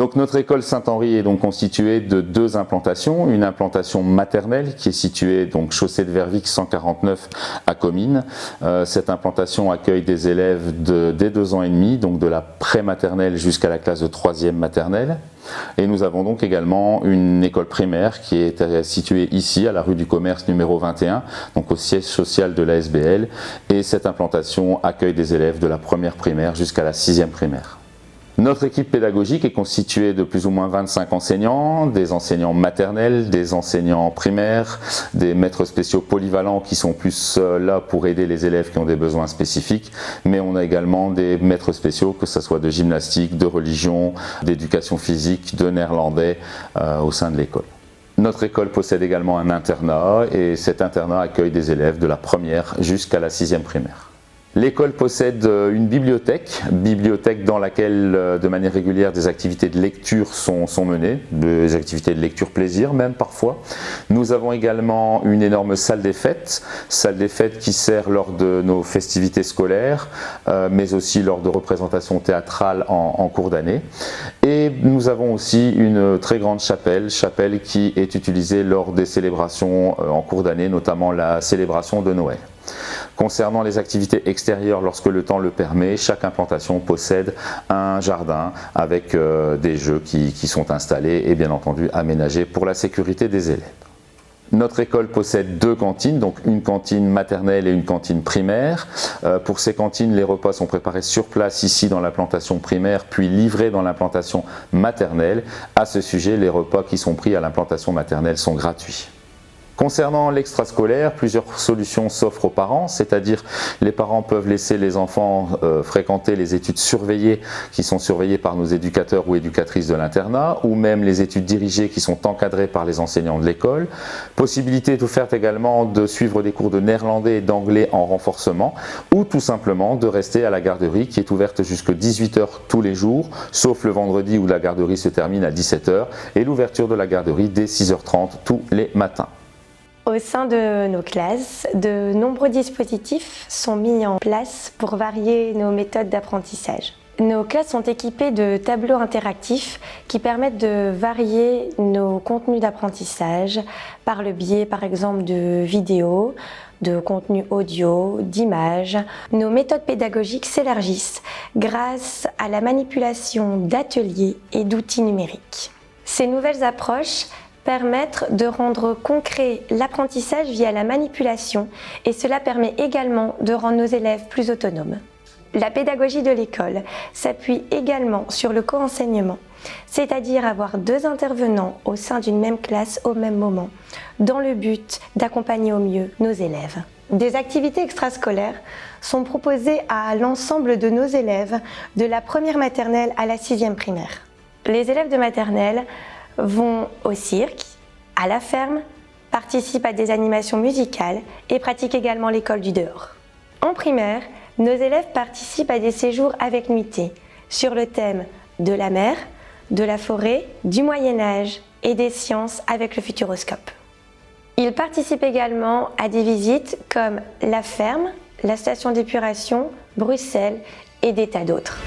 Donc notre école Saint-Henri est donc constituée de deux implantations, une implantation maternelle qui est située donc chaussée de Vervic 149 à Comines. Cette implantation accueille des élèves dès 2 ans et demi, donc de la pré-maternelle jusqu'à la classe de 3e maternelle. Et nous avons donc également une école primaire qui est située ici à la rue du Commerce numéro 21, donc au siège social de l'ASBL. Et cette implantation accueille des élèves de la première primaire jusqu'à la 6e primaire. Notre équipe pédagogique est constituée de plus ou moins 25 enseignants, des enseignants maternels, des enseignants primaires, des maîtres spéciaux polyvalents qui sont plus là pour aider les élèves qui ont des besoins spécifiques, mais on a également des maîtres spéciaux, que ce soit de gymnastique, de religion, d'éducation physique, de néerlandais au sein de l'école. Notre école possède également un internat et cet internat accueille des élèves de la première jusqu'à la 6e primaire. L'école possède une bibliothèque dans laquelle de manière régulière des activités de lecture sont menées, des activités de lecture plaisir même parfois. Nous avons également une énorme salle des fêtes qui sert lors de nos festivités scolaires, mais aussi lors de représentations théâtrales en cours d'année. Et nous avons aussi une très grande chapelle qui est utilisée lors des célébrations en cours d'année, notamment la célébration de Noël. Concernant les activités extérieures, lorsque le temps le permet, chaque implantation possède un jardin avec des jeux qui sont installés et bien entendu aménagés pour la sécurité des élèves. Notre école possède 2 cantines, donc une cantine maternelle et une cantine primaire. Pour ces cantines, les repas sont préparés sur place ici dans l'implantation primaire, puis livrés dans l'implantation maternelle. À ce sujet, les repas qui sont pris à l'implantation maternelle sont gratuits. Concernant l'extrascolaire, plusieurs solutions s'offrent aux parents, c'est-à-dire les parents peuvent laisser les enfants fréquenter les études surveillées qui sont surveillées par nos éducateurs ou éducatrices de l'internat, ou même les études dirigées qui sont encadrées par les enseignants de l'école. Possibilité est offerte également de suivre des cours de néerlandais et d'anglais en renforcement, ou tout simplement de rester à la garderie qui est ouverte jusqu'à 18 h tous les jours, sauf le vendredi où la garderie se termine à 17 h, et l'ouverture de la garderie dès 6 h 30 tous les matins. Au sein de nos classes, de nombreux dispositifs sont mis en place pour varier nos méthodes d'apprentissage. Nos classes sont équipées de tableaux interactifs qui permettent de varier nos contenus d'apprentissage par le biais par exemple de vidéos, de contenus audio, d'images. Nos méthodes pédagogiques s'élargissent grâce à la manipulation d'ateliers et d'outils numériques. Ces nouvelles approches permettre de rendre concret l'apprentissage via la manipulation et cela permet également de rendre nos élèves plus autonomes. La pédagogie de l'école s'appuie également sur le co-enseignement, c'est-à-dire avoir 2 intervenants au sein d'une même classe au même moment, dans le but d'accompagner au mieux nos élèves. Des activités extrascolaires sont proposées à l'ensemble de nos élèves de la première maternelle à la 6e primaire. Les élèves de maternelle vont au cirque, à la ferme, participent à des animations musicales et pratiquent également l'école du dehors. En primaire, nos élèves participent à des séjours avec nuitée sur le thème de la mer, de la forêt, du Moyen-Âge et des sciences avec le futuroscope. Ils participent également à des visites comme la ferme, la station d'épuration, Bruxelles et des tas d'autres.